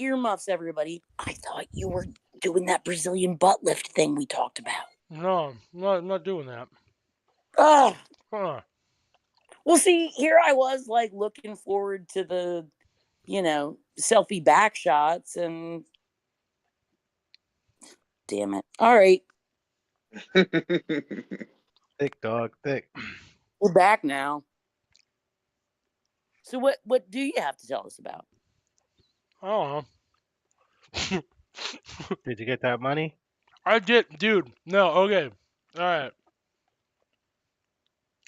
earmuffs, everybody. I thought you were doing that Brazilian butt lift thing we talked about. No, I'm not doing that. Oh. Huh. Well, see, here I was, like, looking forward to the, selfie back shots, and damn it. All right. Thick, dog, thick. We're back now. So what do you have to tell us about? I don't know. Did you get that money? I did, dude. No, okay. All right.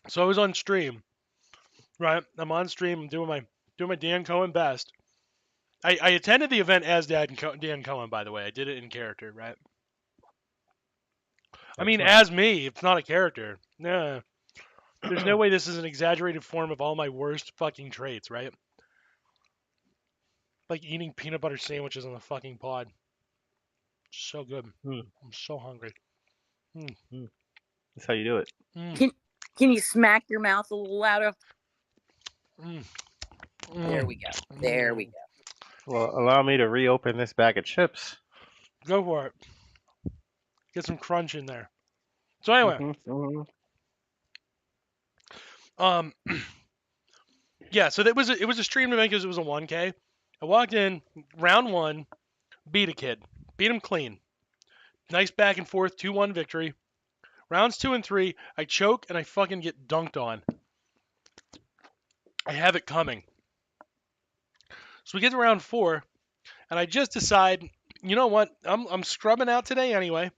So I was on stream, right? I'm on stream. I'm doing my Dan Cohen best. I attended the event as Dan Cohen, by the way. I did it in character, right? I mean, Excellent. as me. It's not a character. Nah. There's no way this is an exaggerated form of all my worst fucking traits, right? Like eating peanut butter sandwiches on the fucking pod. So good. Mm. I'm so hungry. That's how you do it. Can you smack your mouth a little louder? There we go. There we go. Well, allow me to reopen this bag of chips. Go for it. Get some crunch in there. So anyway, yeah. So it was a streamed event because it was a 1K. I walked in, round 1, beat a kid, beat him clean. Nice back and forth 2-1 victory. Rounds 2 and 3, I choke and I fucking get dunked on. I have it coming. So we get to round 4, and I just decide, you know what? I'm scrubbing out today anyway.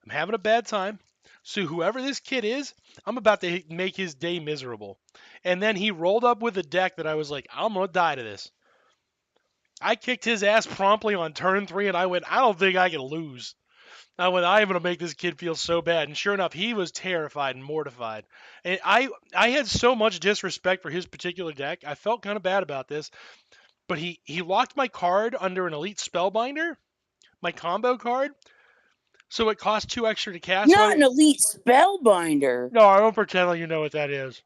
I'm having a bad time. So whoever this kid is, I'm about to make his day miserable. And then he rolled up with a deck that I was like, I'm going to die to this. I kicked his ass promptly on turn 3, and I went, I don't think I can lose. I went, I'm going to make this kid feel so bad. And sure enough, he was terrified and mortified. And I had so much disrespect for his particular deck. I felt kind of bad about this. But he locked my card under an Elite Spellbinder, my combo card. So it cost 2 extra to cast. Not an Elite Spellbinder. No, I don't pretend like you know what that is.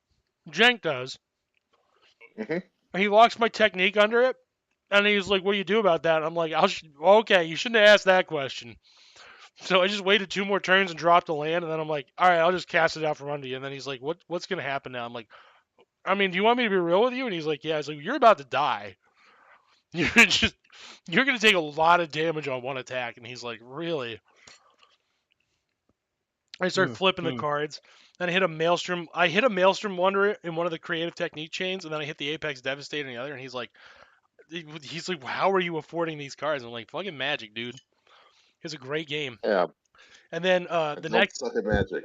Jenk does. Mm-hmm. He locks my technique under it. And he's like, what do you do about that? I'm like, okay, you shouldn't have asked that question. So I just waited 2 more turns and dropped a land, and then I'm like, all right, I'll just cast it out from under you. And then he's like, what's going to happen now? I'm like, I mean, do you want me to be real with you? And he's like, yeah. I was like, you're about to die. You're going to take a lot of damage on 1 attack. And he's like, really? I start flipping the cards. Then I hit a Maelstrom. I hit a Maelstrom Wanderer in one of the creative technique chains, and then I hit the Apex Devastator in the other. And he's like, how are you affording these cards? I'm like, fucking magic, dude. It's a great game. Yeah. And then the next suck at magic.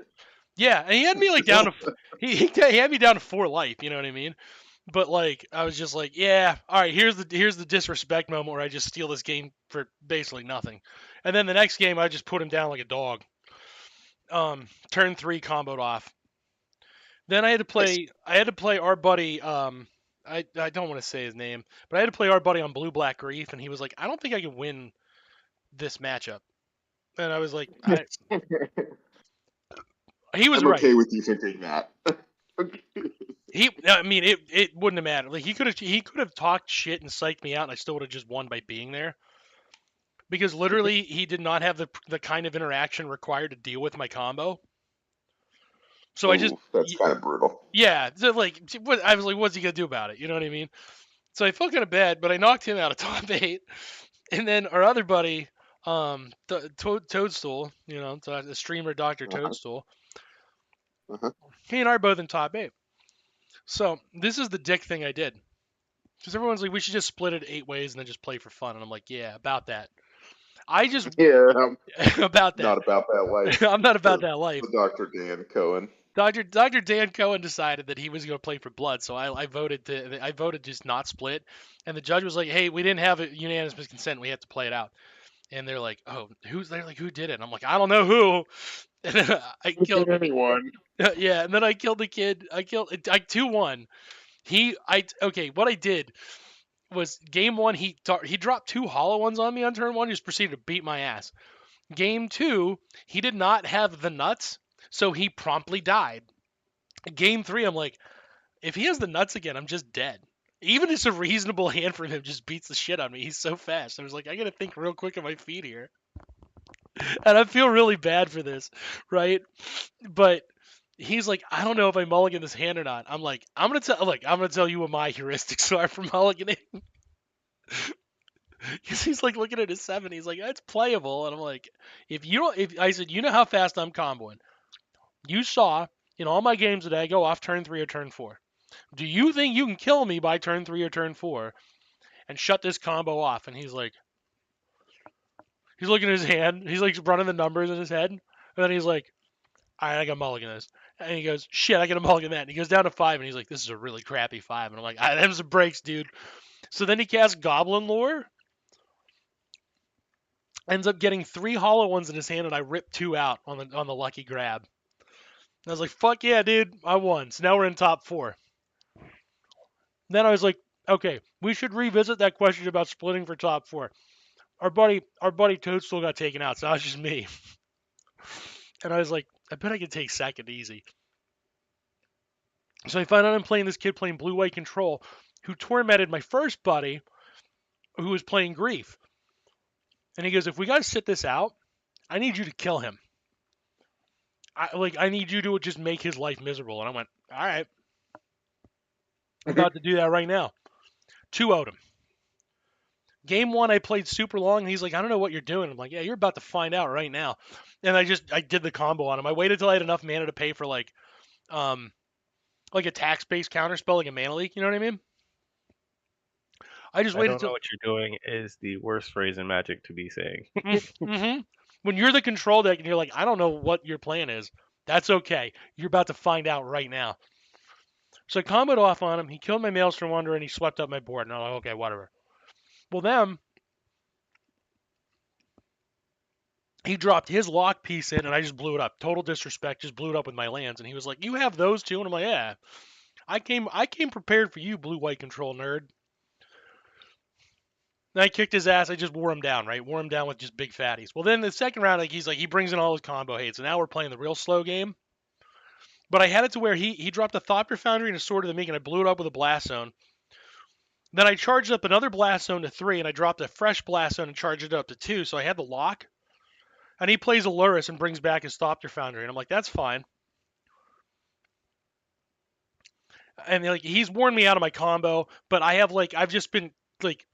Yeah, and he had me like down to he had me down to 4 life, you know what I mean? But like I was just like, yeah, all right, here's the disrespect moment where I just steal this game for basically nothing. And then the next game I just put him down like a dog. Turn 3 comboed off. Then I had to play our buddy I don't want to say his name, but I had to play our buddy on Blue Black Grief, and he was like, I don't think I can win this matchup. And I was like, he was I'm right. okay with you thinking that. I mean, it wouldn't have mattered. Like he could have talked shit and psyched me out, and I still would have just won by being there. Because literally, he did not have the kind of interaction required to deal with my combo. So that's kind of brutal. Yeah, so like I was like, what's he gonna do about it? You know what I mean? So I felt kind of bad, but I knocked him out of top 8, and then our other buddy, Toadstool, the streamer Dr. Toadstool. He and I are both in top 8. So this is the dick thing I did. Because everyone's like, we should just split it 8 ways and then just play for fun. And I'm like, yeah, about that. About that. Not about that life. I'm not about that life. Dr. Dan Cohen. Dr. Dan Cohen decided that he was going to play for blood, so I voted just not split. And the judge was like, hey, we didn't have a unanimous consent. We have to play it out. And they're like, oh, who did it? And I'm like, I don't know who. And then I killed anyone. Yeah, and then I killed the kid. I 2-1. What I did was game 1, he dropped 2 hollow ones on me on turn 1. He just proceeded to beat my ass. Game 2, he did not have the nuts, so he promptly died. Game 3, I'm like, if he has the nuts again, I'm just dead. Even just a reasonable hand from him just beats the shit out of me. He's so fast. I was like, I gotta think real quick on my feet here. And I feel really bad for this, right? But he's like, I don't know if I mulligan this hand or not. I'm like, I'm gonna tell you what my heuristics are for mulliganing. Because he's like looking at his 7, he's like, it's playable. And I'm like, if I said, you know how fast I'm comboing. You saw in all my games today, I go off turn 3 or turn 4. Do you think you can kill me by turn 3 or turn 4 and shut this combo off? And he's like, he's looking at his hand. He's like running the numbers in his head. And then he's like, all right, I got mulligan this. And he goes, shit, I got to mulligan that. And he goes down to 5. And he's like, this is a really crappy 5. And I'm like, them's the breaks, dude. So then he casts Goblin Lore. Ends up getting 3 hollow ones in his hand. And I rip 2 out on the lucky grab. And I was like, fuck yeah, dude. I won. So now we're in top 4. Then I was like, okay, we should revisit that question about splitting for top 4. Our buddy Toadstool got taken out, so that was just me. And I was like, I bet I could take second easy. So I find out I'm playing this kid playing blue-white control, who tormented my first buddy, who was playing Grief. And he goes, if we gotta sit this out, I need you to kill him. I need you to just make his life miserable. And I went, all right. I'm about to do that right now. 2-0'd him. Game 1, I played super long, and he's like, I don't know what you're doing. I'm like, yeah, you're about to find out right now. And I did the combo on him. I waited till I had enough mana to pay for like a tax-based counterspell, like a mana leak. You know what I mean? I just waited don't till know what you're doing is the worst phrase in Magic to be saying. mm-hmm. When you're the control deck and you're like, I don't know what your plan is. That's okay. You're about to find out right now. So I comboed off on him. He killed my Maelstrom Wanderer and he swept up my board. And I'm like, okay, whatever. Well, then he dropped his lock piece in, and I just blew it up. Total disrespect, just blew it up with my lands. And he was like, "You have those too?" And I'm like, "Yeah, I came prepared for you, blue-white control nerd." And I kicked his ass. I just wore him down, right? Wore him down with just big fatties. Well, then the second round, he brings in all his combo hates, and now we're playing the real slow game. But I had it to where he dropped a Thopter Foundry and a Sword of the Meek, and I blew it up with a Blast Zone. Then I charged up another Blast Zone to 3, and I dropped a fresh Blast Zone and charged it up to 2, so I had the lock. And he plays Aluris and brings back his Thopter Foundry, and I'm like, that's fine. And he's worn me out of my combo, but I've just been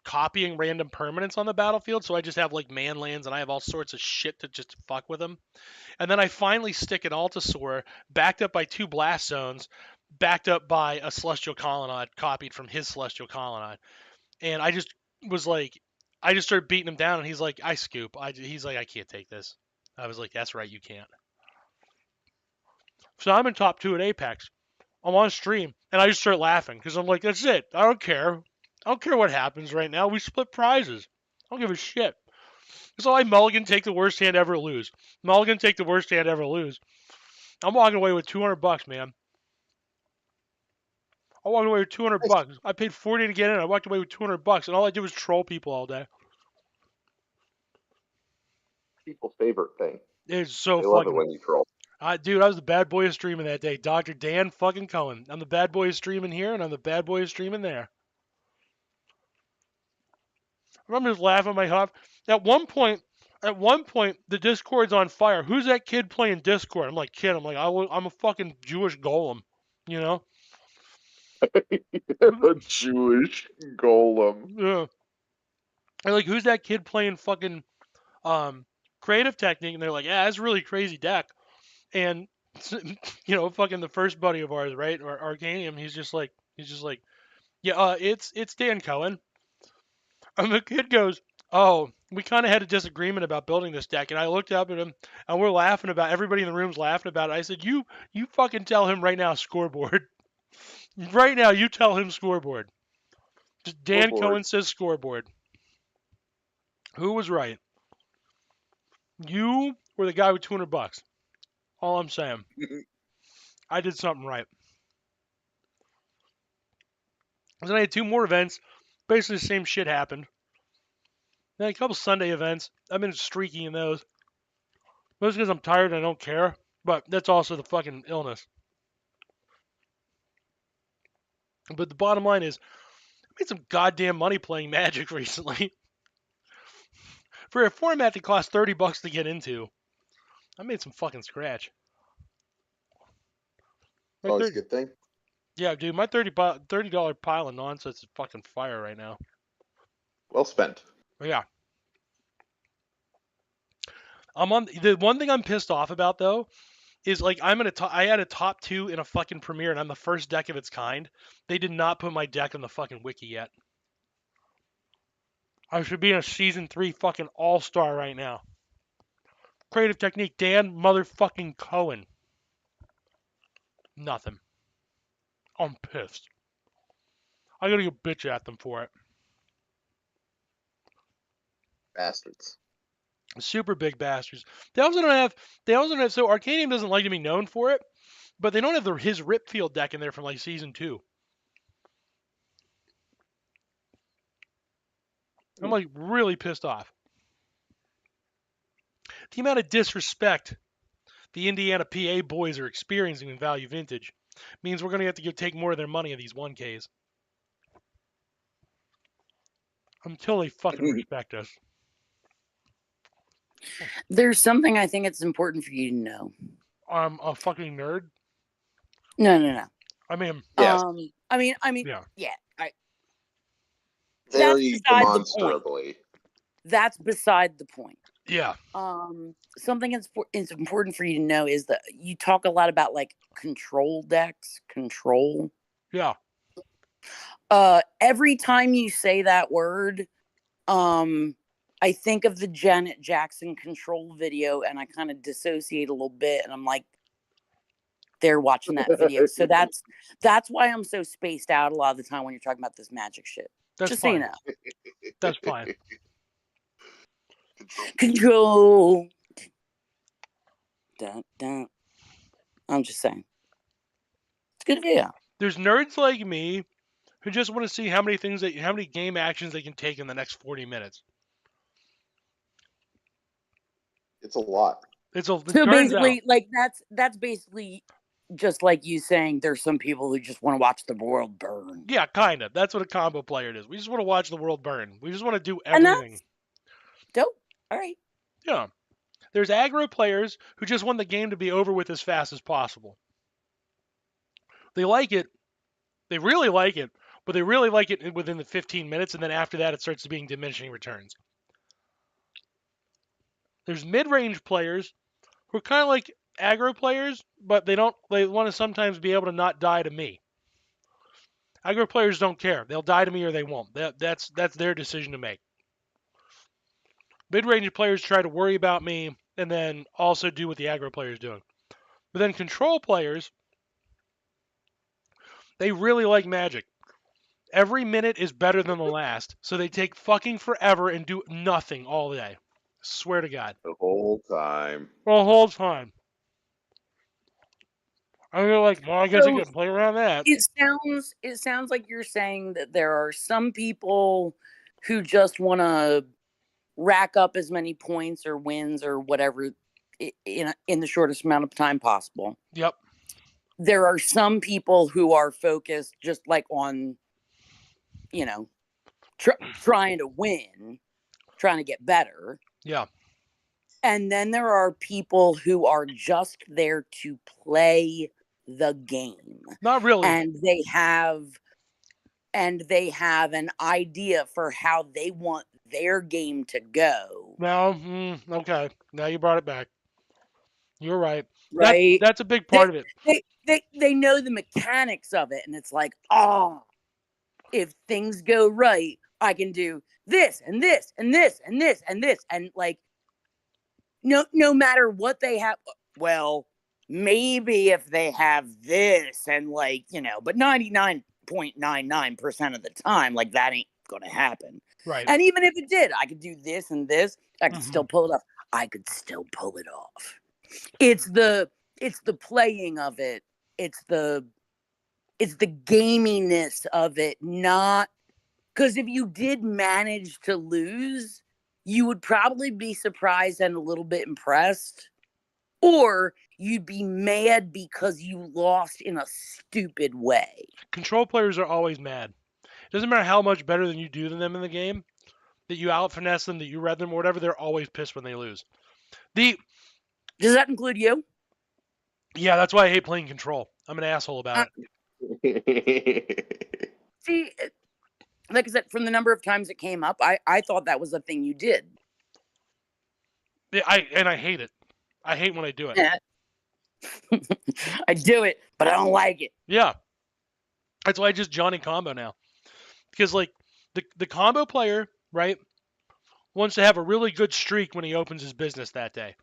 copying random permanents on the battlefield, so I just have man lands and I have all sorts of shit to just fuck with them. And then I finally stick an Altasaur backed up by 2 Blast Zones, backed up by a Celestial Colonnade copied from his Celestial Colonnade. And I just started beating him down, and he's like, I scoop. He's like, I can't take this. I was like, that's right, you can't. So I'm in top 2 at Apex. I'm on stream, and I just start laughing because I'm like, that's it. I don't care. I don't care what happens right now. We split prizes. I don't give a shit. So I mulligan, take the worst hand ever, lose. Mulligan, take the worst hand ever, lose. I'm walking away with $200, man. I walked away with $200. I paid $40 to get in. I walked away with $200, and all I did was troll people all day. People's favorite thing. It's so They love fucking. it when you troll. Dude, I was the bad boy of streaming that day. Dr. Dan fucking Cohen. I'm the bad boy of streaming here, and I'm the bad boy of streaming there. I'm just laughing my head off. At one point, the Discord's on fire. Who's that kid playing Discord? I'm like, kid. I'm a fucking Jewish golem, you know? A Jewish golem. Yeah. And who's that kid playing fucking creative technique? And they're like, yeah, that's a really crazy deck. And fucking the first buddy of ours, right, or Arcanium, he's just like, yeah, it's Dan Cohen. And the kid goes, oh, we kind of had a disagreement about building this deck, and I looked up at him, and we're laughing about, everybody in the room's laughing about it. I said, you fucking tell him right now, scoreboard. Right now, you tell him scoreboard. Just Dan Scoreboard. Cohen says scoreboard. Who was right? You were the guy with $200. All I'm saying. I did something right. Then I had 2 more events. Basically the same shit happened. Then a couple Sunday events. I've been streaky in those. Mostly because I'm tired and I don't care. But that's also the fucking illness. But the bottom line is, made some goddamn money playing Magic recently. For a format that costs $30 to get into, I made some fucking scratch. My Always a 30 good thing. Yeah, dude, my $30 pile of nonsense is fucking fire right now. Well spent. But yeah. The one thing I'm pissed off about though is like I had a top 2 in a fucking premiere and I'm the first deck of its kind. They did not put my deck on the fucking wiki yet. I should be in a season 3 fucking all-star right now. Creative technique, Dan motherfucking Cohen. Nothing. I'm pissed. I gotta go bitch at them for it. Bastards. Super big bastards. They also don't have. So Arcadium doesn't like to be known for it, but they don't have his Ripfield deck in there from like season 2. I'm like really pissed off. The amount of disrespect the Indiana PA boys are experiencing in Value Vintage means we're gonna have to go take more of their money of these 1Ks. Until they fucking respect us. There's something I think it's important for you to know. I'm a fucking nerd. No. I mean, Yes. I mean, yeah. Very beside the point. demonstrably. That's beside the point. Yeah. Something it's important for you to know is that you talk a lot about like control decks, control. Yeah. Every time you say that word, I think of the Janet Jackson control video and I kind of dissociate a little bit and I'm like, they're watching that video. So that's why I'm so spaced out a lot of the time when you're talking about this Magic shit. That's Just fine. so you know. That's fine. Control. Dun, dun. I'm just saying. It's a good video. There's nerds like me who just want to see how many game actions they can take in the next 40 minutes. It's a lot. So basically, like that's basically just like you saying there's some people who just want to watch the world burn. Yeah, kind of. That's what a combo player is. We just want to watch the world burn. We just want to do everything. And that's dope. All right. Yeah. There's aggro players who just want the game to be over with as fast as possible. They like it. They really like it, but they really like it within the 15 minutes, and then after that it starts being diminishing returns. There's mid-range players who are kind of like aggro players, but they want to sometimes be able to not die to me. Aggro players don't care. They'll die to me or they won't. That's their decision to make. Mid-range players try to worry about me and then also do what the aggro player is doing. But then control players, they really like Magic. Every minute is better than the last, so they take fucking forever and do nothing all day. Swear to God. The whole time. The whole time. I feel like, well, I guess I can play around that. It sounds like you're saying that there are some people who just want to rack up as many points or wins or whatever in the shortest amount of time possible. Yep. There are some people who are focused just like on, trying to win, trying to get better. Yeah. And then there are people who are just there to play the game. Not really. And they have an idea for how they want their game to go. No, okay. Now you brought it back. You're right. Right. That's a big part of it. They know the mechanics of it, and it's like, if things go right, I can do this and this and this and this and this, and like, no matter what they have. Well, maybe if they have this and like, but 99.99% of the time, like that ain't gonna happen. Right. And even if it did, I could do this and this. I could still pull it off. I could still pull it off. It's the playing of it. It's the gaminess of it. Not because if you did manage to lose, you would probably be surprised and a little bit impressed, or you'd be mad because you lost in a stupid way. Control players are always mad. Doesn't matter how much better than you do than them in the game, that you out finesse them, that you read them, or whatever. They're always pissed when they lose. Does that include you? Yeah, that's why I hate playing Control. I'm an asshole about it. See, like I said, from the number of times it came up, I thought that was a thing you did. Yeah, I hate it. I hate when I do it. I do it, but I don't like it. Yeah, that's why I just Johnny combo now, because like the combo player, right, wants to have a really good streak when he opens his business that day.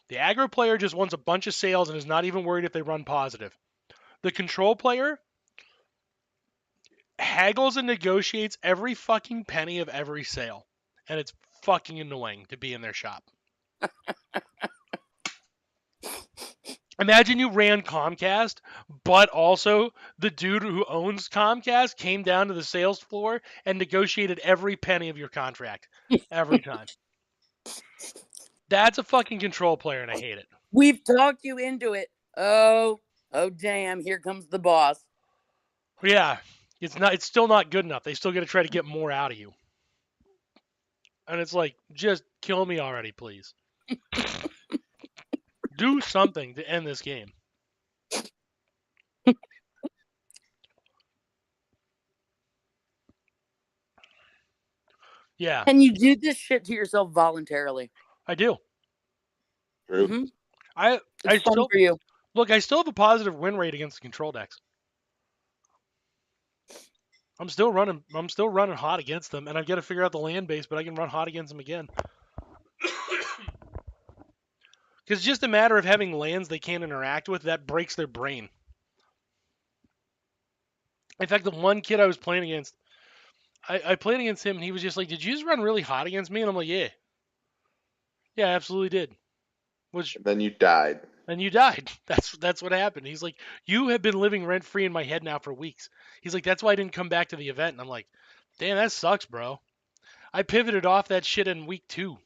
The aggro player just wants a bunch of sales and is not even worried if they run positive. The control player haggles and negotiates every fucking penny of every sale, and it's fucking annoying to be in their shop. Imagine you ran Comcast, but also the dude who owns Comcast came down to the sales floor and negotiated every penny of your contract. Every time. That's a fucking control player, and I hate it. We've talked you into it. Oh damn, here comes the boss. Yeah, it's still not good enough. They still got to try to get more out of you. And it's like, just kill me already, please. Do something to end this game. Yeah, And you do this shit to yourself voluntarily. I do. True. Mhm. I It's fun still for you. look. I still have a positive win rate against the control decks. I'm still running hot against them, and I've got to figure out the land base, but I can run hot against them again. Because it's just a matter of having lands they can't interact with that breaks their brain. In fact, the one kid I was playing against, I played against him, and he was just like, "Did you just run really hot against me?" And I'm like, "Yeah, I absolutely did." Which And then you died. and you died. That's what happened. He's like, "You have been living rent free in my head now for weeks." He's like, "That's why I didn't come back to the event." And I'm like, "Damn, that sucks, bro. I pivoted off that shit in week 2.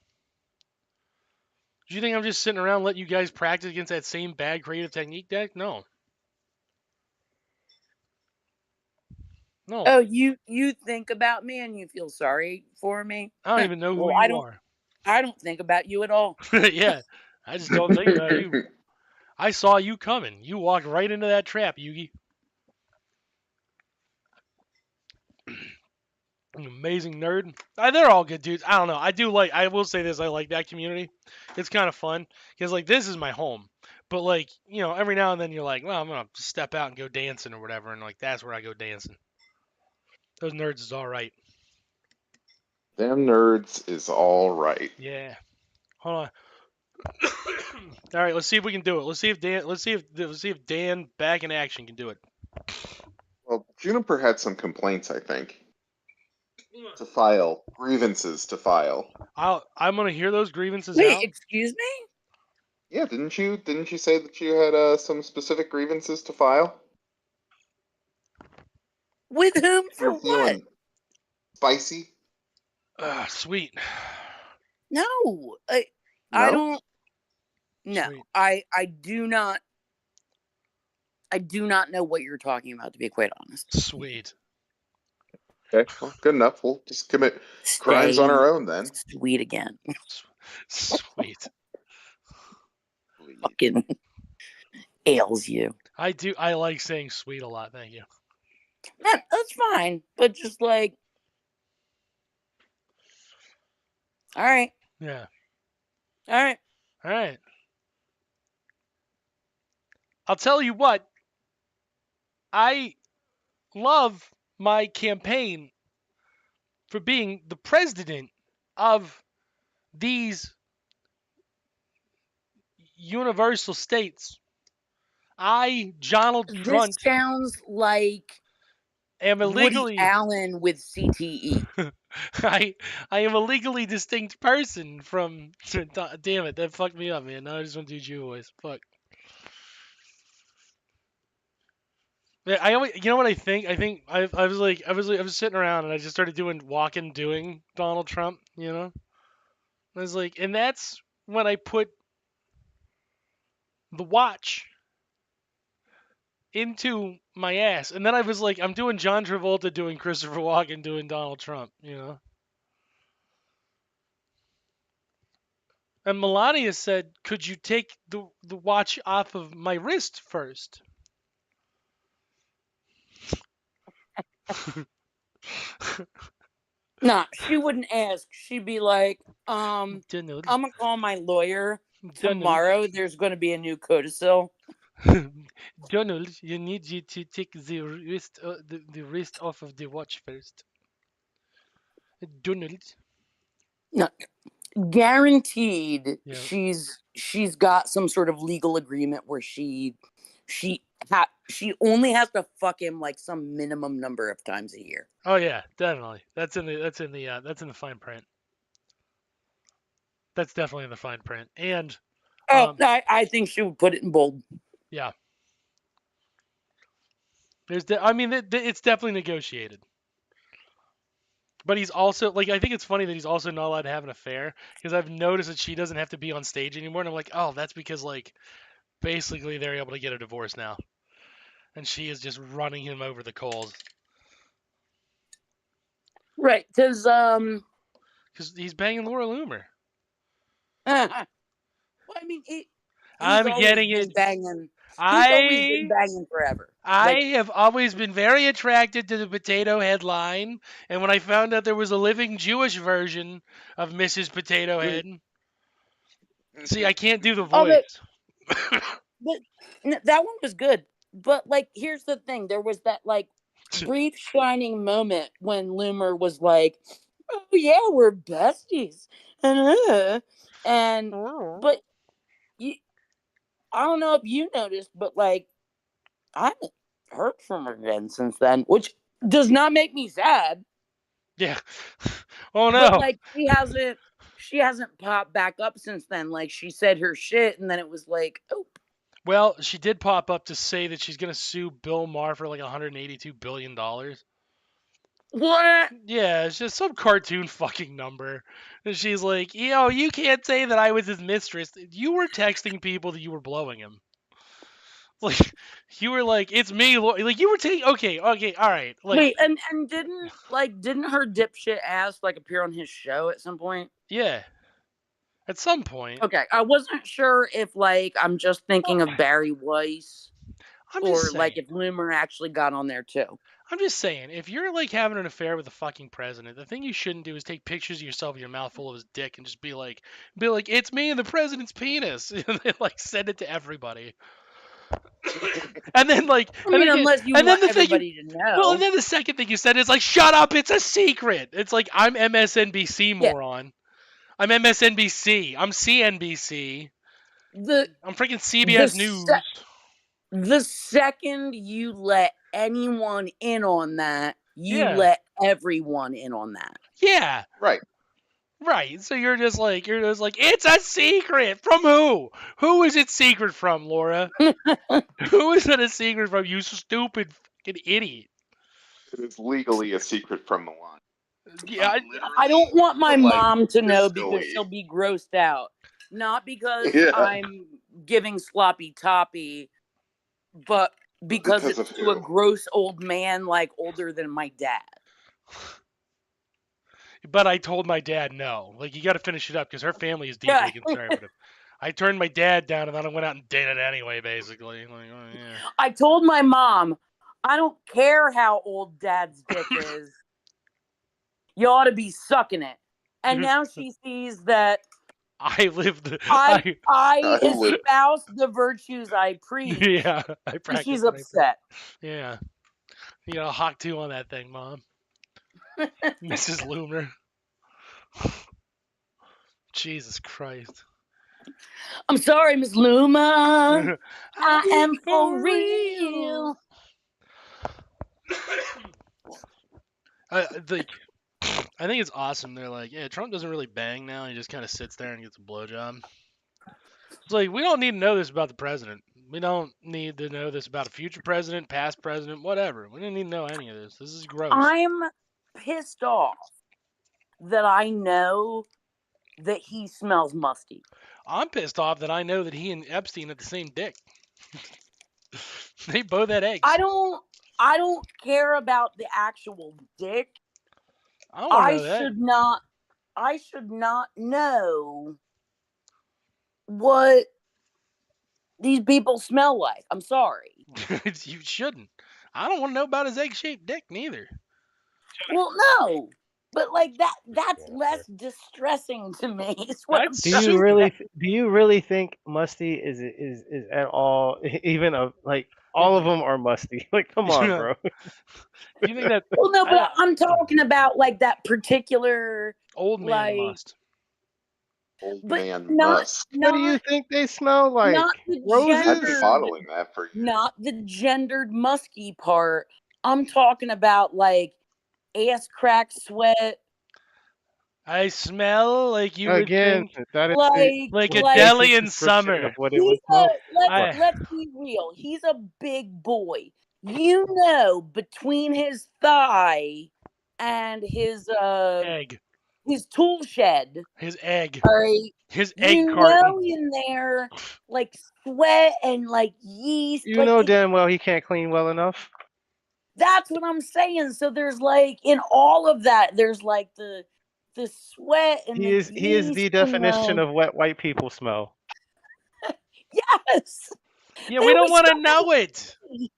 Do you think I'm just sitting around letting you guys practice against that same bad creative technique deck? No. No. Oh, you think about me and you feel sorry for me? I don't even know who Well, you are. I don't think about you at all. Yeah. I just don't think about you. I saw you coming. You walked right into that trap, Yugi. You amazing nerd. They're all good dudes. I don't know. I will say this. I like that community. It's kind of fun. Because, like, this is my home. But, like, every now and then you're like, well, I'm going to step out and go dancing or whatever. And, like, that's where I go dancing. Those nerds is all right. Them nerds is all right. Yeah. Hold on. All right, let's see if we can do it. Let's see if Dan back in action can do it. Well, Juniper had some complaints, I think. To file. Grievances to file. I'm gonna hear those grievances Wait, out. excuse me? Yeah, didn't you say that you had some specific grievances to file? With whom for You're what? feeling spicy? Sweet. No, I No? don't. No, Sweet. I do not. I do not know what you're talking about, to be quite honest. Sweet. Okay, well, good enough. We'll just commit crimes Stay on our own then. sweet again. Sweet. Fucking ails you. I like saying sweet a lot. Thank you. That's fine, but just like, all right, Yeah. all right. All right. I'll tell you what. I love my campaign for being the president of these universal states. I, Johnald This Trunt, sounds like am Woody illegally Allen with CTE. I am a legally distinct person from. Damn it, that fucked me up, man. Now I just want to do Jew voice. Fuck. Yeah, you know what I think? I think I was sitting around and I just started doing Donald Trump. I was like, and that's when I put the watch into my ass. And then I was like, I'm doing John Travolta doing Christopher Walken doing Donald Trump, you know? And Melania said, could you take the watch off of my wrist first? Nah, she wouldn't ask. She'd be like, Donald, I'm gonna call my lawyer Donald, tomorrow. There's gonna be a new codicil. Donald, you need you to take the wrist, the wrist off of the watch first. Donald. No, guaranteed. Yeah. She's got some sort of legal agreement where she only has to fuck him like some minimum number of times a year. Oh yeah, definitely. That's in the fine print. That's definitely in the fine print. And I think she would put it in bold. yeah. It's definitely negotiated. But he's also like, I think it's funny that he's also not allowed to have an affair, because I've noticed that she doesn't have to be on stage anymore, and I'm like, oh, that's because like basically they're able to get a divorce now, and she is just running him over the coals. Right, because he's banging Laura Loomer. well, I mean, I'm getting been it. Banging. He's always been banging forever. I have always been very attracted to the Potato Head line, and when I found out there was a living Jewish version of Mrs. Potato Head, see, I can't do the voice. But that one was good. But like, here's the thing: there was that like brief shining moment when Loomer was like, "Oh yeah, we're besties," but I don't know if you noticed, but like, I haven't heard from her again since then, which does not make me sad. Yeah. Oh no. But like, she hasn't popped back up since then. Like, she said her shit, and then it was like, oh. Well, she did pop up to say that she's gonna sue Bill Maher for like $182 billion. What? Yeah, it's just some cartoon fucking number. And she's like, you can't say that I was his mistress. You were texting people that you were blowing him. Like, you were like, it's me. Like, you were taking. Okay, all right. Like, wait, and didn't her dipshit ass like appear on his show at some point? Yeah. At some point. Okay, I wasn't sure if like I'm just thinking of Barry Weiss, or like if Loomer actually got on there too. I'm just saying, if you're like having an affair with the fucking president, the thing you shouldn't do is take pictures of yourself with your mouth full of his dick and just be like, it's me and the president's penis, and then like send it to everybody. And then like, unless you want everybody to know. Well, and then the second thing you said is like, shut up, it's a secret. It's like, I'm MSNBC, moron. Yeah. I'm MSNBC. I'm CNBC. I'm freaking CBS News. The second you let anyone in on that, you let everyone in on that. Yeah. Right. Right. So you're just like, it's a secret. From who? Who is it secret from, Laura? Who is it a secret from, you stupid fucking idiot? It is legally a secret from the line. Yeah, I don't want my mom to know because she'll be grossed out. Not because I'm giving sloppy toppy, but because it's to a gross old man like older than my dad. But I told my dad no. Like, you got to finish it up because her family is deeply conservative. I turned my dad down and then I went out and did it anyway, basically. Like, oh, yeah. I told my mom, I don't care how old dad's dick is. You ought to be sucking it. And now she sees that I espouse the virtues I preach. Yeah, I practice. She's upset. Yeah. You got a hawk 2 on that thing, Mom. Mrs. Loomer. Jesus Christ. I'm sorry, Miss Loomer. I am for real. I think it's awesome. They're like, yeah, Trump doesn't really bang now. He just kind of sits there and gets a blowjob. It's like, we don't need to know this about the president. We don't need to know this about a future president, past president, whatever. We don't need to know any of this. This is gross. I'm pissed off that I know that he smells musty. I'm pissed off that I know that he and Epstein had the same dick. They both had eggs. I don't care about the actual dick. I don't want to know I should not know what these people smell like. I'm sorry. that. You shouldn't. I don't want to know about his egg-shaped dick neither. Well, no. But like that's less distressing to me. Is what I'm That's Do trying you to really? say. Do you really think musty is at all even a like all of them are musty? Like, come on, bro. You think that Well, no, but I'm talking about like that particular old man like, must? Old but man not must. What do you think they smell like? not the Roses? I've been gendered, following that for years. not the gendered musky part. I'm talking about like ass crack sweat, I smell like you would Again, think, that is like a the like deli basic in description summer. of what it he's would smell like. let's be real. He's a big boy. You know, between his thigh and his Egg. tool shed, His egg. all right, His egg you carton. know in there like sweat and like yeast. You like know damn well he can't clean well enough. that's what I'm saying. So there's like in all of that, there's like the sweat and He the is yeast the and definition of what white people smell. yes. Yeah, They we don't always want to start know it. with-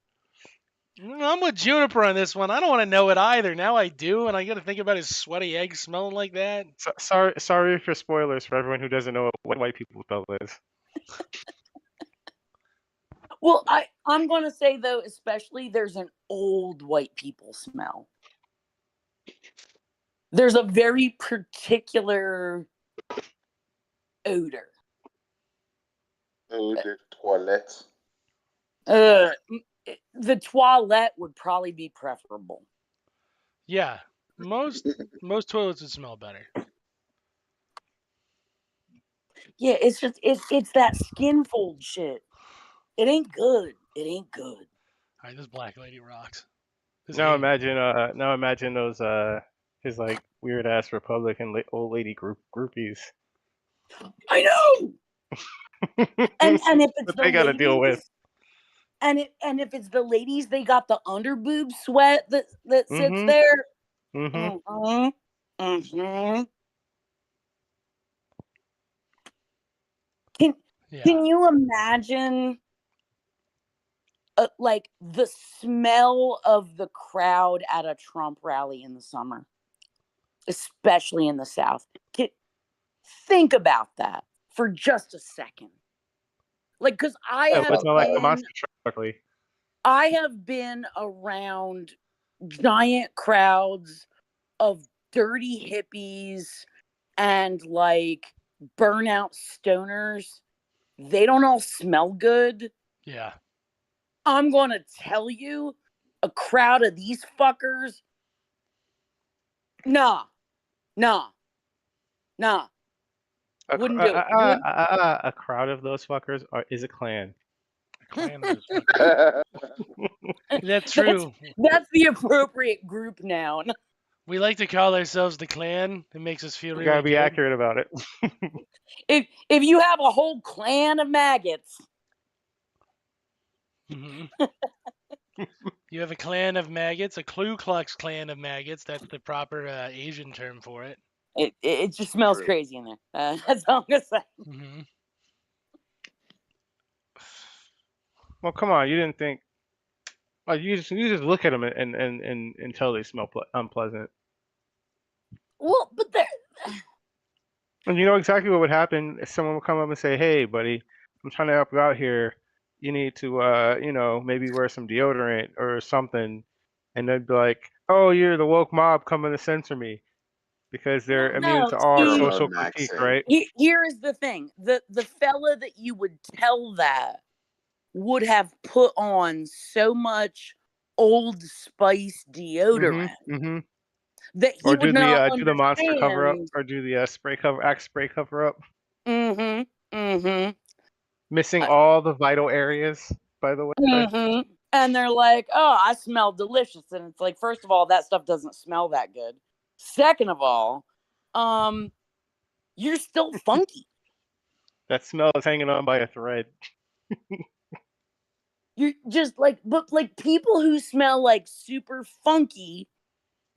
I'm with Juniper on this one. I don't want to know it either. Now I do, and I got to think about his sweaty egg smelling like that. Sorry for spoilers for everyone who doesn't know what white people smell is. Well, I'm gonna say though, especially there's an old white people smell. There's a very particular odor. Eau de toilette. The toilet would probably be preferable. Yeah, most toilets would smell better. Yeah, it's just it's that skin fold shit. It ain't good. It ain't good. All right, this black lady rocks. This Now lady- imagine those his like weird ass Republican old lady groupies. I know. And if it's What the they gotta deal with. ladies, and if it's the ladies, they got the under boob sweat that sits Mhm. there. Mhm. Mm-hmm. yeah. Can you imagine like the smell of the crowd at a Trump rally in the summer, especially in the South? Think about that for just a second. Like, because Yeah, what's not like the monster truck? I have been around giant crowds of dirty hippies and like burnout stoners. They don't all smell good. Yeah. I'm going to tell you, a crowd of these fuckers, nah. Wouldn't do it. A crowd of those fuckers is a clan. Clan of those fuckers. That's true. That's the appropriate group noun. We like to call ourselves the clan. It makes us feel You really gotta be good. accurate about it. If you have a whole clan of maggots, Mhm. You have a clan of maggots, a Ku Klux Klan of maggots. That's the proper Asian term for it. it just smells True. crazy in there. That's all I'm gonna say. Hmm. Well, come on, you didn't think. Like you just look at them and tell they smell unpleasant. Well, but there. And you know exactly what would happen if someone would come up and say, "Hey, buddy, I'm trying to help you out here. You need to, maybe wear some deodorant or something." And they'd be like, "Oh, you're the woke mob coming to censor me," because they're immune No, to all see, social Pheromone critique, maxing. right? here is the thing: the fella that you would tell that would have put on so much Old Spice deodorant Mm-hmm. that he Or would not do the monster cover up, understand. or do the spray cover up, Mm-hmm. missing all the vital areas. By the way, Mm-hmm. And they're like, "Oh, I smell delicious," and it's like, first of all, that stuff doesn't smell that good. Second of all, you're still funky. that smell is hanging on by a thread. You're just but people who smell like super funky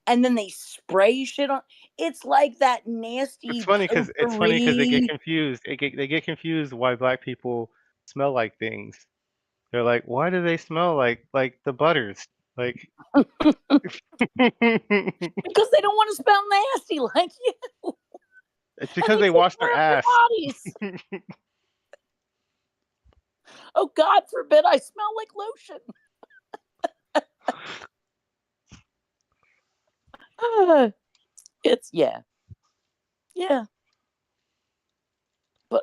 and then they spray shit on. It's like that nasty It's funny because they get potpourri. confused. They get confused why black people smell like things. They're like, why do they smell like the butters? Like, Because they don't want to smell nasty like you. it's And because they they take wash care their of their ass. bodies. Oh, God forbid I smell like lotion. It's yeah. But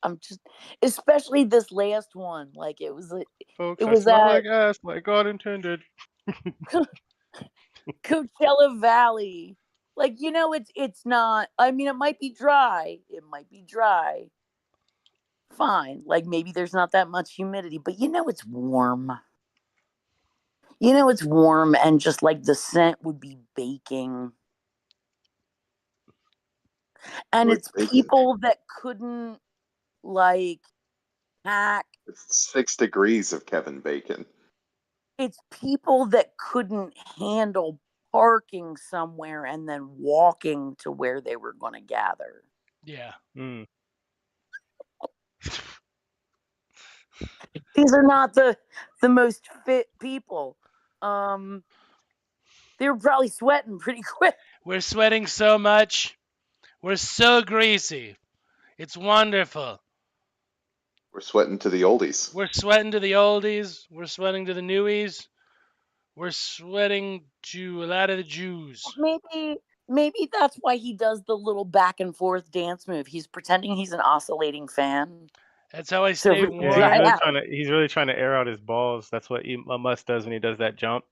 I'm just, especially this last one. Like it was Folks, it I was smell at like ass, like God intended. Coachella Valley. Like it's not. I mean, it might be dry. Fine. Like maybe there's not that much humidity, but it's warm. It's warm, and just like the scent would be baking. And Like it's bacon. people that couldn't like hack. It's 6 degrees of Kevin Bacon. It's people that couldn't handle parking somewhere and then walking to where they were going to gather. Yeah. Mm. These are not the most fit people. They were probably sweating pretty quick. We're sweating so much. We're so greasy. It's wonderful. We're sweating to the oldies. We're sweating to the oldies. We're sweating to the newies. We're sweating to a lot of the Jews. Maybe that's why he does the little back and forth dance move. He's pretending he's an oscillating fan. That's how I So stay if we Yeah, dry warm. out. he's really trying to air out his balls. That's what Elon Musk does when he does that jump.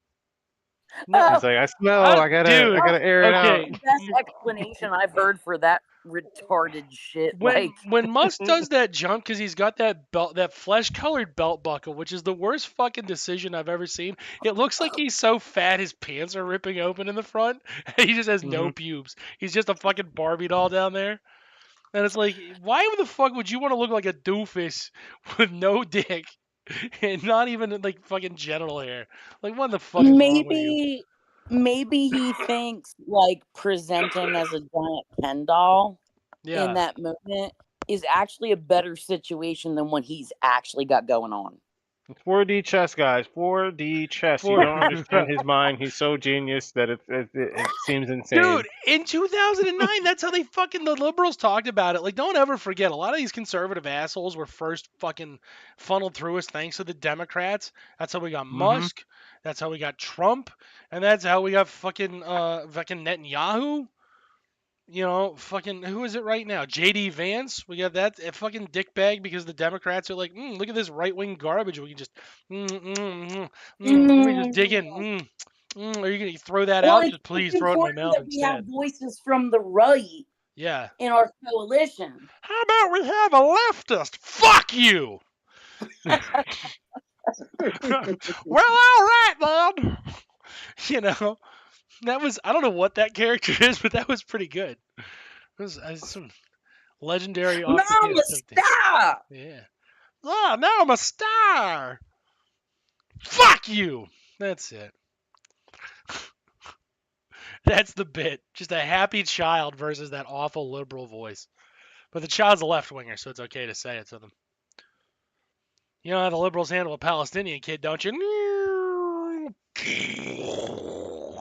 No, He's like, I smell. I dude. gotta air it out. Okay. The best explanation I've heard for that retarded shit. When Musk does that jump, because he's got that belt, that flesh-colored belt buckle, which is the worst fucking decision I've ever seen. It looks like he's so fat his pants are ripping open in the front. He just has no pubes. He's just a fucking Barbie doll down there. And it's like, why the fuck would you want to look like a doofus with no dick and not even like fucking genital hair? Like, what the fuck is wrong with you? Maybe he thinks like presenting as a giant Ken doll in Yeah. that moment is actually a better situation than what he's actually got going on. 4D chess, guys. 4D chess. You don't understand his mind. He's so genius that it seems insane. Dude, in 2009, that's how the liberals talked about it. Like, don't ever forget, a lot of these conservative assholes were first fucking funneled through us thanks to the Democrats. That's how we got Musk. That's how we got Trump. And that's how we got fucking Netanyahu. You know, fucking, who is it right now? JD Vance. We got that fucking dickbag because the Democrats are like, look at this right-wing garbage. We can just, let me just dig in. Are you going to throw that out? Just please throw it in my mouth that we have instead. voices from the right Yeah. in our coalition. How about we have a leftist? Fuck you! Well, all right, then. You know, that was, I don't know what that character is, but that was pretty good. It was some legendary Now I'm a star. Yeah. Oh, now I'm a star. Fuck you. That's it. That's the bit. Just a happy child versus that awful liberal voice. But the child's a left winger, so it's okay to say it to them. You know how the liberals handle a Palestinian kid, don't you?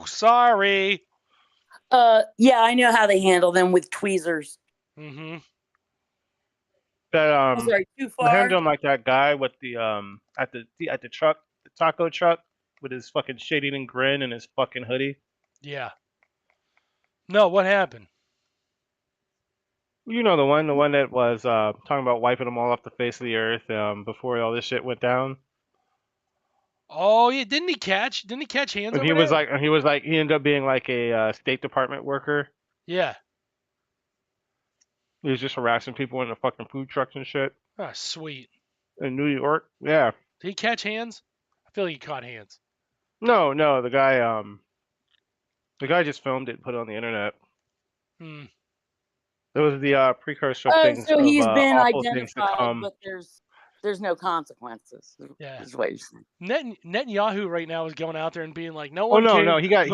Sorry. Yeah, I know how they handle them with tweezers. Mm-hmm. That Sorry, too I far. handle him like that guy with the at the truck, the taco truck, with his fucking shit-eating grin and his fucking hoodie. Yeah. No, what happened? You know the one that was talking about wiping them all off the face of the earth before all this shit went down. Oh yeah, didn't he catch hands And over he was there? he ended up being like a State Department worker. Yeah. He was just harassing people in the fucking food trucks and shit Ah, sweet. in New York. Yeah. Did he catch hands? I feel like he caught hands. No, the guy just filmed it and put it on the internet. It was the precursor of things So he's been awful things to identified, come. but there's There's no consequences. Yeah. Is what you're saying. Netanyahu right now is going out there and being like, Oh no, he got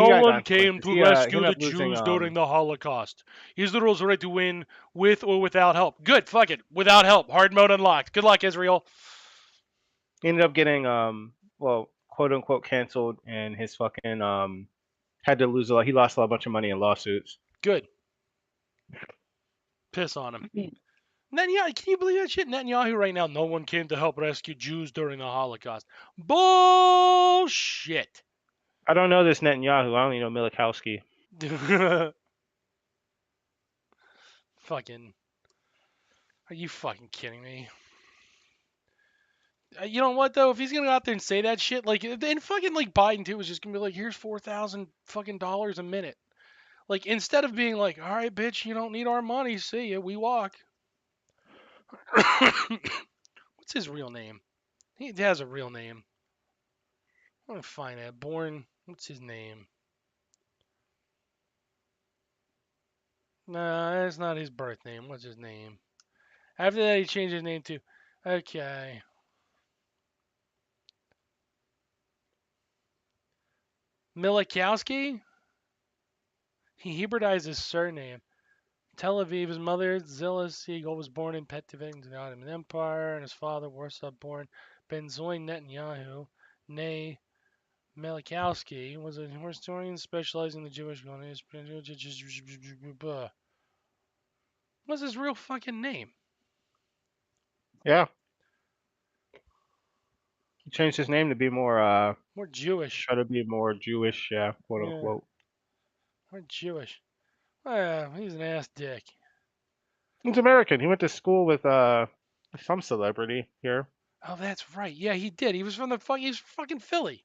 came consequences. to He rescue ended the up losing. Jews during the Holocaust. He has the rules right to win with or without help. Good, fuck it, without help. Hard mode unlocked. Good luck, Israel. He ended up getting well, quote unquote canceled, and his fucking had to lose a lot. He lost a bunch of money in lawsuits. Good. Piss on him. Netanyahu, can you believe that shit? Netanyahu right now, no one came to help rescue Jews during the Holocaust. Bullshit. I don't know this Netanyahu. I only know Milikowski. Fucking. Are you fucking kidding me? You know what though? If he's gonna go out there and say that shit, like, and fucking like Biden too was just gonna be like, here's $4,000 fucking dollars a minute. Like, instead of being like, all right, bitch, you don't need our money. See ya, we walk. What's his real name? He has a real name. I'm gonna find it. Born. What's his name? Nah, that's not his birth name. What's his name? After that, he changed his name to. Okay. Milikowski? He Hebrewised his surname. Tel Aviv. His mother, Zillah Siegel, was born in Pettivin, the Ottoman Empire, and his father, Warsaw-born Benzoin Netanyahu, née Milikowski, was a historian specializing in the Jewish colonies. What's his real fucking name? Yeah. He changed his name to be more More Jewish. try to be more Jewish, yeah, quote unquote. More Jewish. He's an ass dick. He's American. He went to school with some celebrity here. Oh, that's right. Yeah, he did. He was from he's fucking Philly.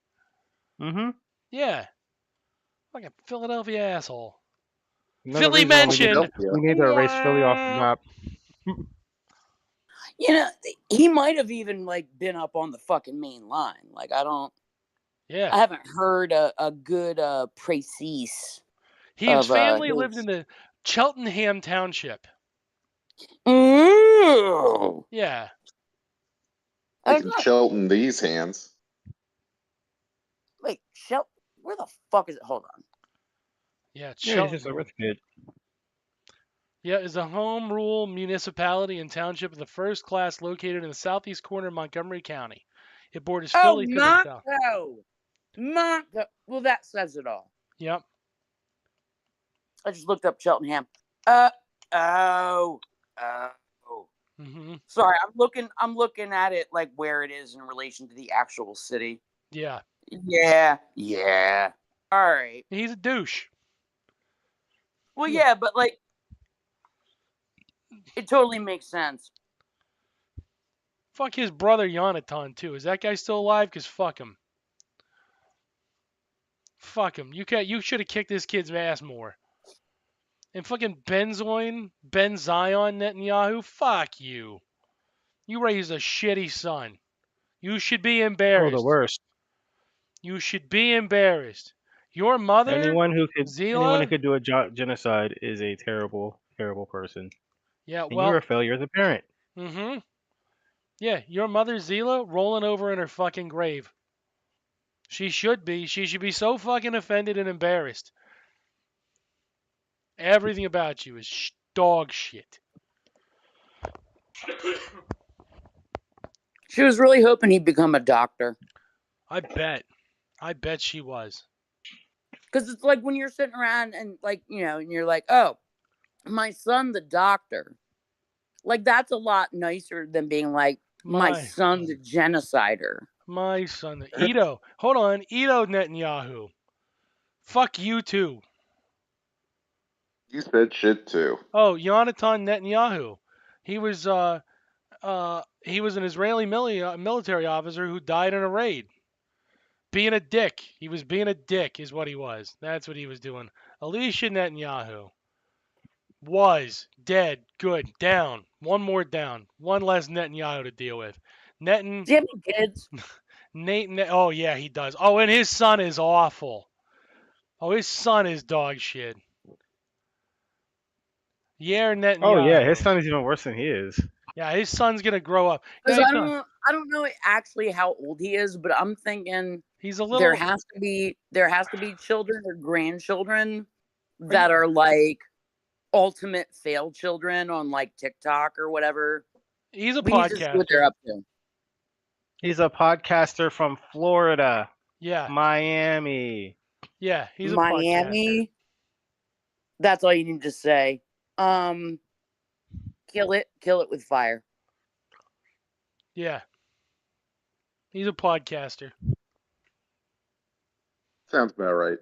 Mm-hmm. Yeah. Fucking Philadelphia asshole. Another Philly reason why mentioned. we need to erase Philly off the map. You know, he might have even like been up on the fucking main line. Like I Yeah. haven't heard a good précis. His family lived in the Cheltenham Township. Ooh. Yeah. They can Shelton these hands. Wait, Shelton? Where the fuck is it? Hold on. Yeah, Yeah, he's just a rich kid. Yeah, is a home rule municipality and township of the first class located in the southeast corner of Montgomery County. It borders Philly to the south. Monco. Well, that says it all. Yep. I just looked up Cheltenham. Mm-hmm. Sorry, I'm looking at it like where it is in relation to the actual city. Yeah. Yeah. All right. He's a douche. Well, yeah, but like, it totally makes sense. Fuck his brother Jonathan too. Is that guy still alive? Cause fuck him. Fuck him. You should have kicked this kid's ass more. And fucking Ben Zion Netanyahu, fuck you. You raised a shitty son. You should be embarrassed. Oh, the worst. You should be embarrassed. Your mother, anyone who Zila, could do a genocide is a terrible, terrible person. Yeah, and well, you're a failure as a parent. Mm-hmm. Yeah, your mother Zila rolling over in her fucking grave. She should be. She should be so fucking offended and embarrassed. Everything about you is dog shit. She was really hoping he'd become a doctor. I bet she was. Because it's like when you're sitting around and like, you know, and you're like, oh, my son, the doctor. Like, that's a lot nicer than being like, my son, the genocider. My son, the Edo. Hold on. Edo Netanyahu. Fuck you too. You said shit too. Oh, Jonathan Netanyahu. He was an Israeli military officer who died in a raid. Being a dick. He was being a dick is what he was. That's what he was doing. Alicia Netanyahu was dead. Good. Down. One more down. One less Netanyahu to deal with. Do you have any kids? Oh, yeah, he does. Oh, and his son is awful. Oh, his son is dog shit. Yeah, Netanyahu. Oh, yeah, his son is even worse than he is. Yeah, his son's gonna grow up. Because Yeah, I don't know actually how old he is, but I'm thinking he's a there little. has to be children or grandchildren Are you- that are like ultimate failed children on like TikTok or whatever. He's a We need to see what they're podcaster. up to. He's a podcaster from Florida, Yeah, Miami. yeah, he's a podcaster. Miami. That's all you need to say. Kill it with fire. Yeah, he's a podcaster. Sounds about right.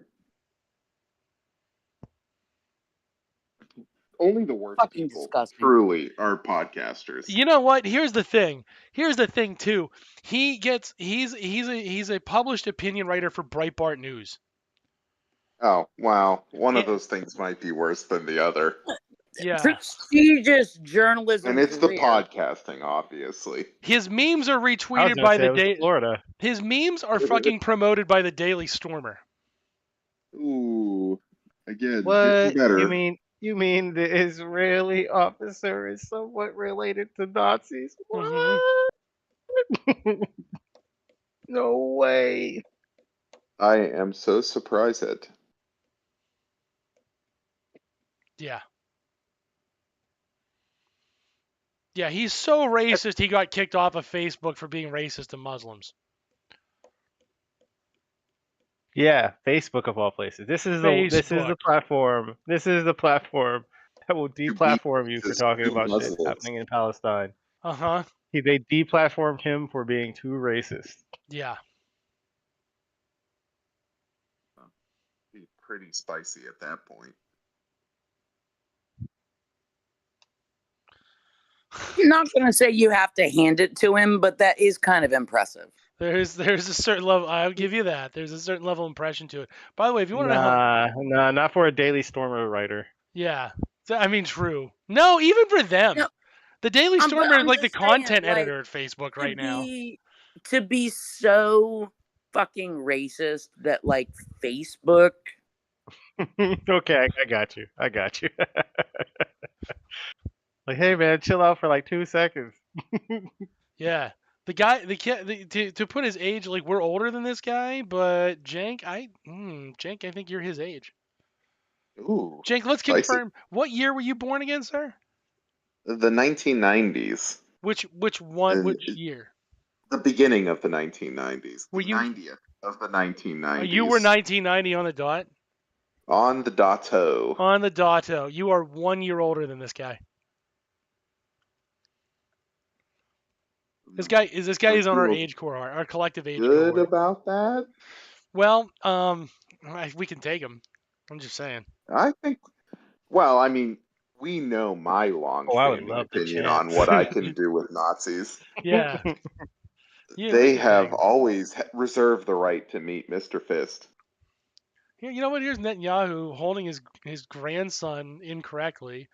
Only the worst Fucking people disgusting. truly are podcasters. You know what? Here's the thing. Here's the thing too. He's a published opinion writer for Breitbart News. Oh, wow. One of Yeah. those things might be worse than the other. Yeah. Prestigious journalism And it's the career. podcasting, obviously. His memes are I was retweeted gonna by say the it was day. Florida. His memes are fucking promoted by the Daily Stormer. Ooh. Again, What getting better. you mean the Israeli officer is somewhat related to Nazis? Mhm. What? No way. I am so surprised at. Yeah. Yeah, he's so racist he got kicked off of Facebook for being racist to Muslims. Yeah, Facebook of all places. This is the Facebook. platform. This is the platform that will To be deplatform you for racist talking to about shit Muslims. happening in Palestine. Uh-huh. They deplatformed him for being too racist. Yeah. Be pretty spicy at that point. I'm not gonna say you have to hand it to him, but that is kind of impressive. There's a certain level. I'll give you that. There's a certain level of impression to it. By the way, if you want to know how, Nah, not for a Daily Stormer writer. yeah, I mean, true. No, even for them, No, the Daily but Stormer is I'm like the just saying, content like, editor at Facebook right now. to be so fucking racist that like Facebook. Okay, I got you. I got you. Like, hey man, chill out for like 2 seconds. Yeah, the guy, the kid, to put his age, like we're older than this guy, but Jank, Jank, I think you're his age. Ooh. Jank, let's Spicy. confirm. What year were you born again, sir? The 1990s. Which year? The beginning of the 1990s. Were The you? 90th of the 1990s. You were 1990 on the dot. On the dotto. On the dotto. You are 1 year older than this guy. This guy is on our age cohort, our collective age Good cohort. about that? Well, we can take him. I'm just saying. I think, well, I mean, we know my I would long-standing love the opinion chance. on what I can do with Nazis. Yeah. Yeah, we They can have take him. always reserved the right to meet Mr. Fist. Here, you know what? Here's Netanyahu holding his grandson incorrectly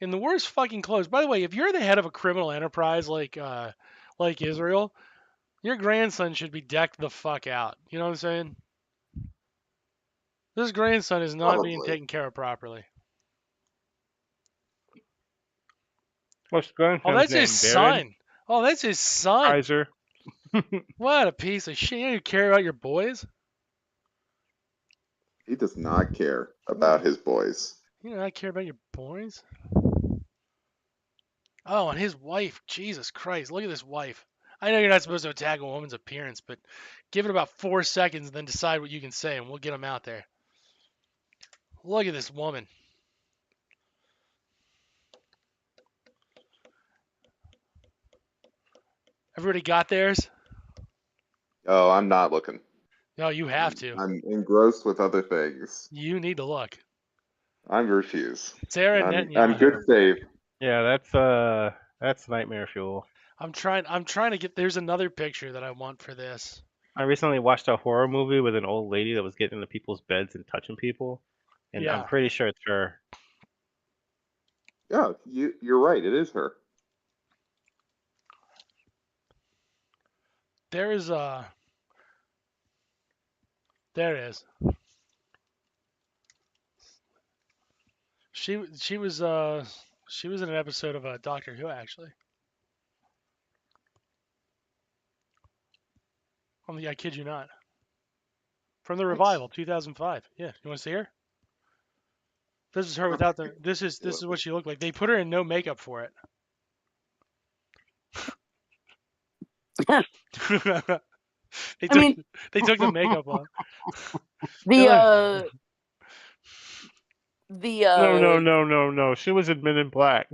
in the worst fucking clothes. By the way, if you're the head of a criminal enterprise like Israel, your grandson should be decked the fuck out. You know what I'm saying? This grandson is not being Probably. taken care of properly. What's Oh, grandson's that's name? his Darren son. Oh, that's his son. Kaiser. What a piece of shit. You don't care about your boys? He does not care about his boys. You do not care about your boys? Oh, and his wife. Jesus Christ. Look at this wife. I know you're not supposed to attack a woman's appearance, but give it about 4 seconds and then decide what you can say, and we'll get him out there. Look at this woman. Everybody got theirs? Oh, I'm not looking. No, you have to. I'm engrossed with other things. You need to look. I refuse. Sarah I'm Netanyahu. good save. Yeah, that's nightmare fuel. I'm trying to get. There's another picture that I want for this. I recently watched a horror movie with an old lady that was getting into people's beds and touching people, and Yeah. I'm pretty sure it's her. Yeah, you're right. It is her. There is There it is. She was in an episode of Doctor Who actually. I kid you not. From the What? revival, 2005. Yeah, you want to see her? This is her without the. This is what she looked like. They put her in no makeup for it. I mean, they took the makeup off. the No. She was in Men in Black.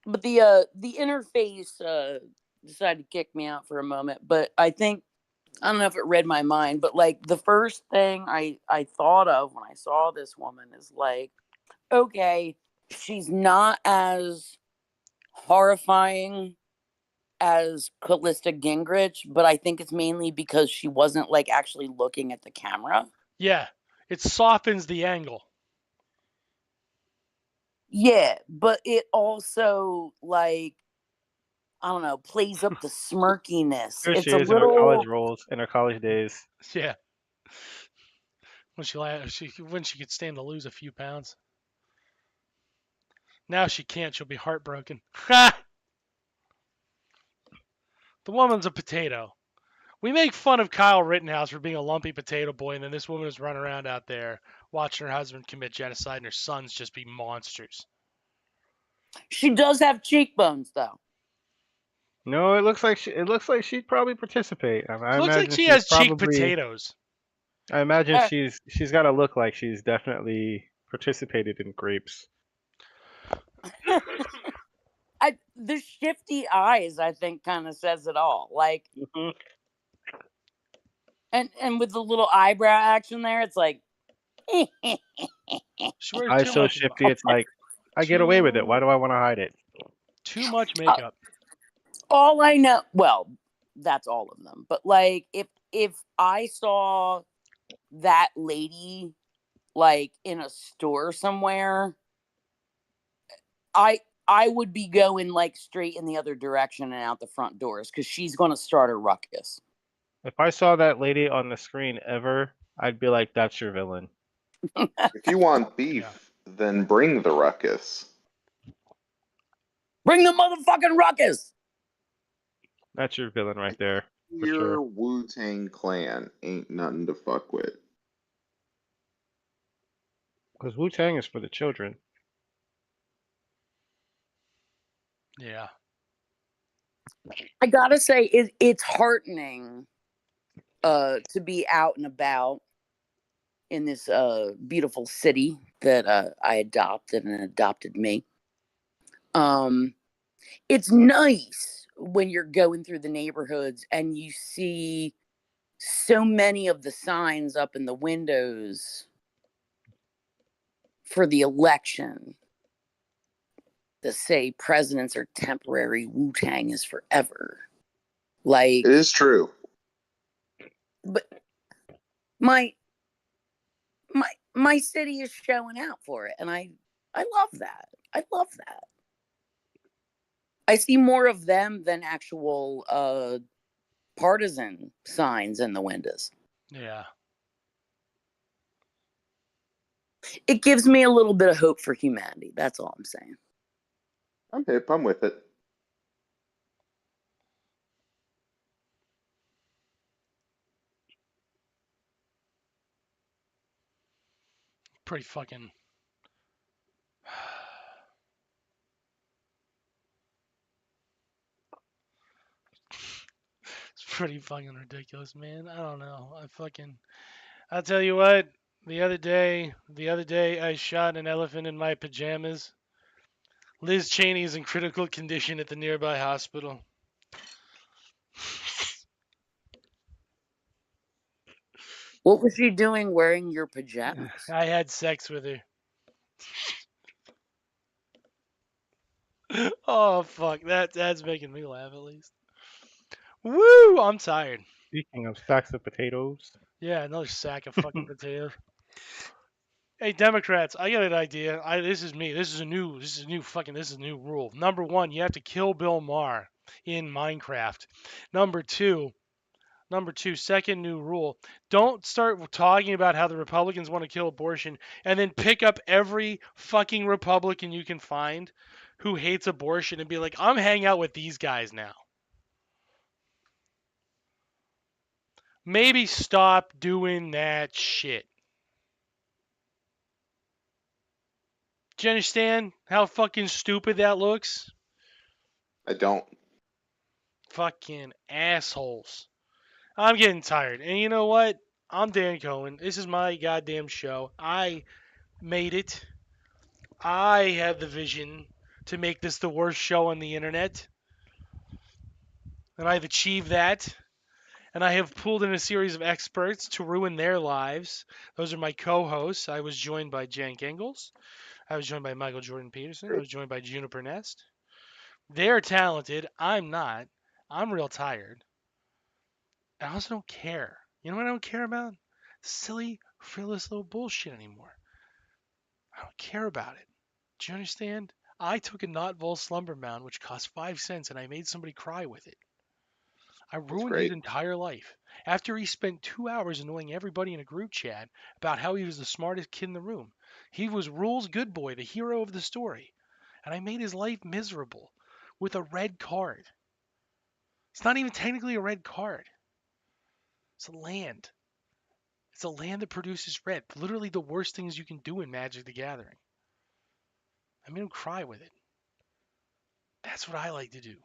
but the interface decided to kick me out for a moment. But I think, I don't know if it read my mind, but like the first thing I thought of when I saw this woman is like, okay, she's not as horrifying as Callista Gingrich, but I think it's mainly because she wasn't like actually looking at the camera. Yeah, it softens the angle. Yeah, but it also, like, I don't know, plays up the smirkiness. Here It's she a is in her college little, roles, in her college days. Yeah. When she could stand to lose a few pounds. Now she can't. She'll be heartbroken. The woman's a potato. We make fun of Kyle Rittenhouse for being a lumpy potato boy, and then this woman is running around out there watching her husband commit genocide and her sons just be monsters. she does have cheekbones though. No, it looks like she'd probably participate. I She looks like imagine she she's has cheek probably. potatoes. I imagine Uh, she's got to look like she's definitely participated in grapes. The shifty eyes, I think, kind of says it all. Like, and with the little eyebrow action there, it's like, She wears Eyes too so much. shifty, it's like I get away with it. Why do I want to hide it? Too much makeup. all I know. Well, that's all of them. But like, if I saw that lady like in a store somewhere, I would be going like straight in the other direction and out the front doors because she's going to start a ruckus. If I saw that lady on the screen ever, I'd be like, "That's your villain." If you want beef, then bring the ruckus. Bring the motherfucking ruckus. That's your villain right there, for Your sure. Wu-Tang Clan ain't nothing to fuck with. Because Wu Tang is for the children. Yeah. I gotta say, it's heartening to be out and about in this beautiful city that I adopted and adopted me. It's nice when you're going through the neighborhoods and you see so many of the signs up in the windows for the election that say presidents are temporary, Wu-Tang is forever. Like, It is true. but my city is showing out for it, and I love that. I love that. I see more of them than actual partisan signs in the windows. Yeah. It gives me a little bit of hope for humanity. That's all I'm saying. I'm hip. I'm with it. Pretty fucking. It's pretty fucking ridiculous, man. I don't know. I'll tell you what. The other day, I shot an elephant in my pajamas. Liz Cheney's in critical condition at the nearby hospital. What was she doing wearing your pajamas? I had sex with her. Oh fuck, that's making me laugh at least. Woo! I'm tired. Speaking of sacks of potatoes, Yeah, another sack of fucking potatoes. Hey Democrats, I got an idea. This is me. This is a new rule. Number 1, you have to kill Bill Maher in Minecraft. Number 2, second new rule. Don't start talking about how the Republicans want to kill abortion and then pick up every fucking Republican you can find who hates abortion and be like, I'm hanging out with these guys now. maybe stop doing that shit. Do you understand how fucking stupid that looks? I don't. Fucking assholes. I'm getting tired. And you know what? I'm Dan Cohen. This is my goddamn show. I made it. I had the vision to make this the worst show on the internet. And I've achieved that. And I have pulled in a series of experts to ruin their lives. Those are my co-hosts. I was joined by Jan Engels. I was joined by Michael Jordan Peterson. I was joined by Juniper Nest. They're talented. I'm not. I'm real tired. I also don't care. You know what I don't care about? Silly, frivolous little bullshit anymore. I don't care about it. Do you understand? I took a Knotville slumber mound, which cost 5 cents, and I made somebody cry with it. I That's ruined his great. entire life. After he spent 2 hours annoying everybody in a group chat about how he was the smartest kid in the room. He was Rule's good boy, the hero of the story. And I made his life miserable with a red card. It's not even technically a red card. It's a land. It's a land that produces red. Literally the worst things you can do in Magic the Gathering. I made him cry with it. That's what I like to do.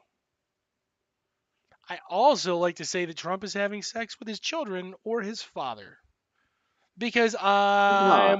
I also like to say that Trump is having sex with his children or his father. Because I Nah.